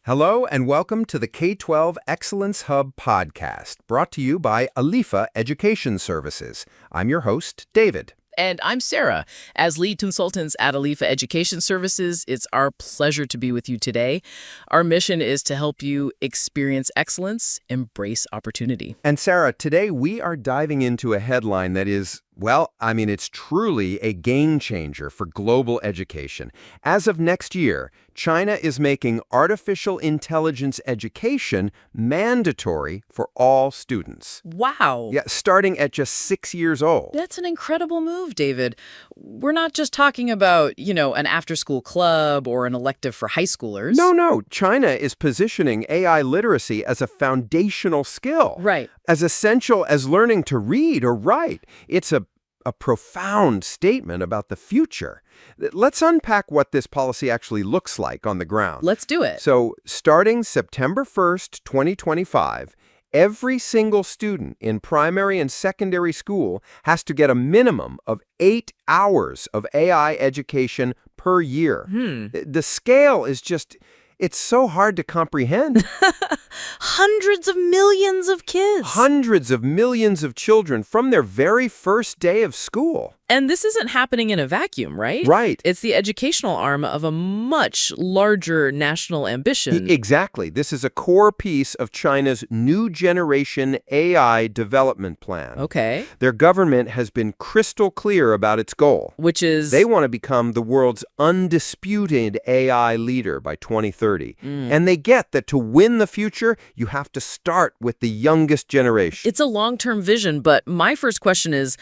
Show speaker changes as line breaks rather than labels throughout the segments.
Hello and welcome to the K-12 Excellence Hub podcast, brought to you by Alifa Education Services. I'm your host, David.
And I'm Sarah. As lead consultants at Alifa Education Services, it's our pleasure to be with you today. Our mission is to help you experience excellence, embrace opportunity.
And Sarah, today we are diving into a headline that is, it's truly a game changer for global education. As of next year, China is making artificial intelligence education mandatory for all students.
Wow.
Yeah, starting at just 6 years old.
That's an incredible move, David. We're not just talking about, an after-school club or an elective for high schoolers.
No. China is positioning AI literacy as a foundational skill.
Right.
As essential as learning to read or write. It's a profound statement about the future. Let's unpack what this policy actually looks like on the ground.
Let's do it.
So, starting September 1st, 2025, every single student in primary and secondary school has to get a minimum of 8 hours of AI education per year. The scale is just... It's so hard to comprehend.
Hundreds of millions of kids.
Hundreds of millions of children from their very first day of school.
And this isn't happening in a vacuum, right?
Right.
It's the educational arm of a much larger national ambition.
Exactly. This is a core piece of China's new generation AI development plan.
Okay.
Their government has been crystal clear about its goal.
Which is?
They want to become the world's undisputed AI leader by 2030. And they get that to win the future, you have to start with the youngest generation.
It's a long-term vision, but my first question is,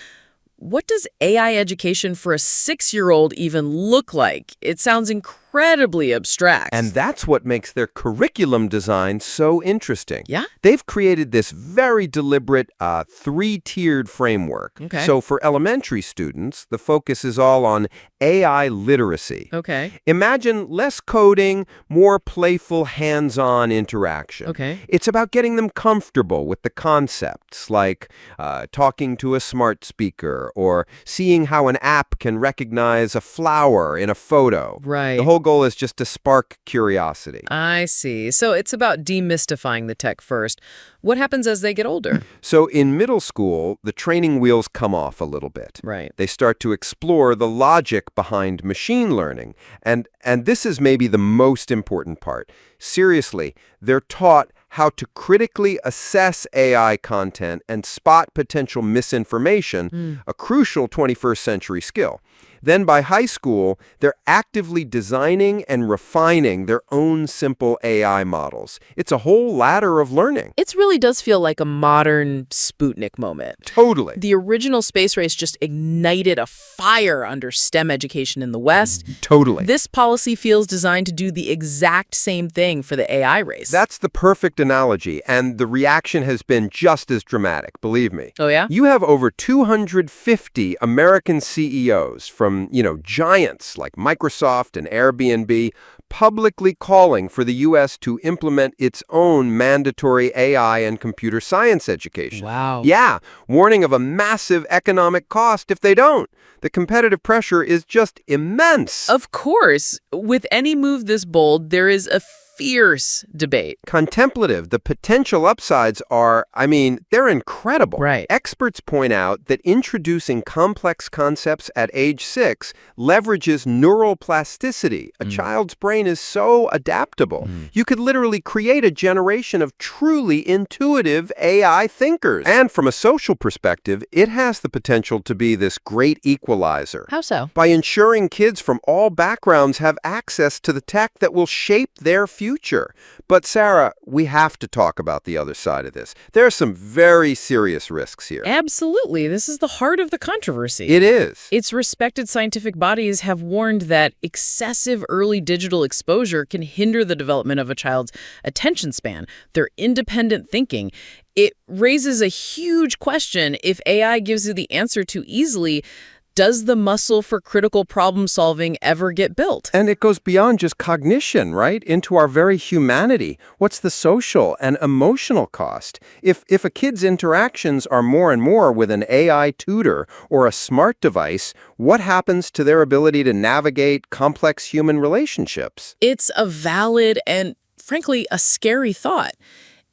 what does AI education for a 6-year-old even look like? It sounds incredibly abstract.
And that's what makes their curriculum design so interesting.
Yeah?
They've created this very deliberate 3-tiered framework.
Okay.
So for elementary students, the focus is all on AI literacy.
Okay.
Imagine less coding, more playful hands-on interaction.
Okay.
It's about getting them comfortable with the concepts, like talking to a smart speaker or seeing how an app can recognize a flower in a photo.
Right.
The whole goal is just to spark curiosity.
I see. So it's about demystifying the tech first. What happens as they get older?
So in middle school, the training wheels come off a little bit.
Right.
They start to explore the logic behind machine learning. And this is maybe the most important part. Seriously, they're taught how to critically assess AI content and spot potential misinformation, a crucial 21st century skill. Then by high school, they're actively designing and refining their own simple AI models. It's a whole ladder of learning.
It really does feel like a modern Sputnik moment.
Totally.
The original space race just ignited a fire under STEM education in the West.
Totally.
This policy feels designed to do the exact same thing for the AI race.
That's the perfect analogy, and the reaction has been just as dramatic, believe me.
Oh, yeah?
You have over 250 American CEOs from, giants like Microsoft and Airbnb publicly calling for the U.S. to implement its own mandatory AI and computer science education.
Wow.
Yeah, warning of a massive economic cost if they don't. The competitive pressure is just immense.
Of course. With any move this bold, there is a fierce debate.
Contemplative, the potential upsides are, they're incredible.
Right.
Experts point out that introducing complex concepts at age 6 leverages neural plasticity. A child's brain is so adaptable. You could literally create a generation of truly intuitive AI thinkers. And from a social perspective, it has the potential to be this great equalizer.
How so?
By ensuring kids from all backgrounds have access to the tech that will shape their future. But Sarah, we have to talk about the other side of this. There are some very serious risks here.
Absolutely. This is the heart of the controversy.
It is.
Its respected scientific bodies have warned that excessive early digital exposure can hinder the development of a child's attention span, their independent thinking. It raises a huge question. If AI gives you the answer too easily, does the muscle for critical problem solving ever get built?
And it goes beyond just cognition, right? Into our very humanity. What's the social and emotional cost? If a kid's interactions are more and more with an AI tutor or a smart device, what happens to their ability to navigate complex human relationships?
It's a valid and frankly, a scary thought.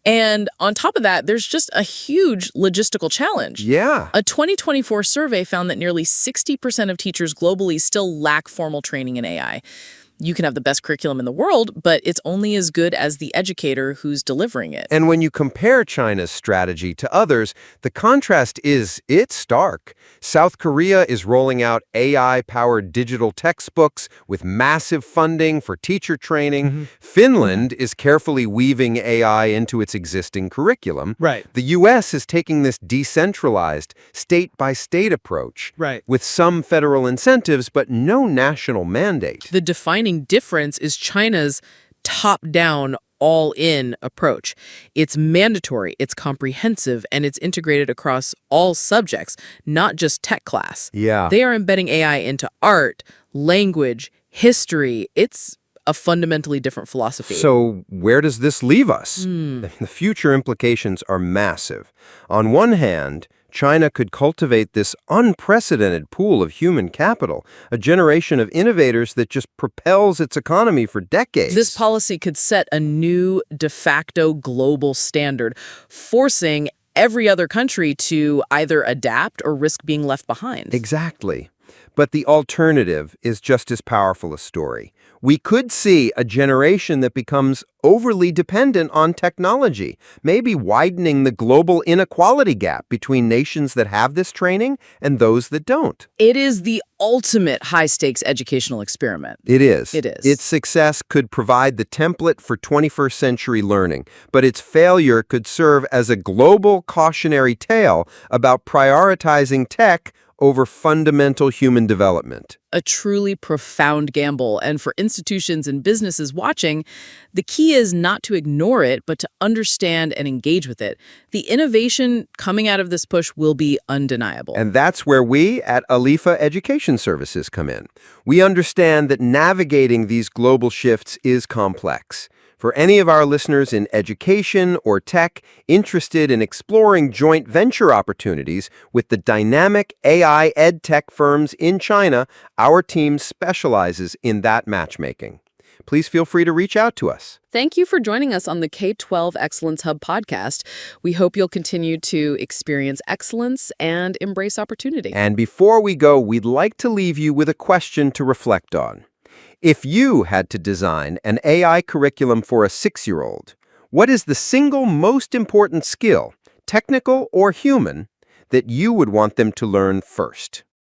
And on top of that, there's just a huge logistical challenge.
Yeah.
A 2024 survey found that nearly 60% of teachers globally still lack formal training in AI. You can have the best curriculum in the world, but it's only as good as the educator who's delivering it.
And when you compare China's strategy to others, the contrast it's stark. South Korea is rolling out AI-powered digital textbooks with massive funding for teacher training. Finland is carefully weaving AI into its existing curriculum.
Right.
The U.S. is taking this decentralized, state-by-state approach
Right.
with some federal incentives but no national mandate.
The defining difference is China's top-down, all-in approach. It's mandatory, it's comprehensive, and it's integrated across all subjects, not just tech class.
Yeah.
They are embedding AI into art, language, history. It's a fundamentally different philosophy.
So where does this leave us? The future implications are massive. On one hand, China could cultivate this unprecedented pool of human capital, a generation of innovators that just propels its economy for decades.
This policy could set a new de facto global standard, forcing every other country to either adapt or risk being left behind.
Exactly. But the alternative is just as powerful a story. We could see a generation that becomes overly dependent on technology, maybe widening the global inequality gap between nations that have this training and those that don't.
It is the ultimate high-stakes educational experiment.
It is.
It is.
Its success could provide the template for 21st century learning, but its failure could serve as a global cautionary tale about prioritizing tech over fundamental human development.
A truly profound gamble. And for institutions and businesses watching, the key is not to ignore it, but to understand and engage with it. The innovation coming out of this push will be undeniable.
And that's where we at Alifa Education Services come in. We understand that navigating these global shifts is complex. For any of our listeners in education or tech interested in exploring joint venture opportunities with the dynamic AI ed tech firms in China, our team specializes in that matchmaking. Please feel free to reach out to us.
Thank you for joining us on the K-12 Excellence Hub podcast. We hope you'll continue to experience excellence and embrace opportunity.
And before we go, we'd like to leave you with a question to reflect on. If you had to design an AI curriculum for a 6-year-old, what is the single most important skill, technical or human, that you would want them to learn first?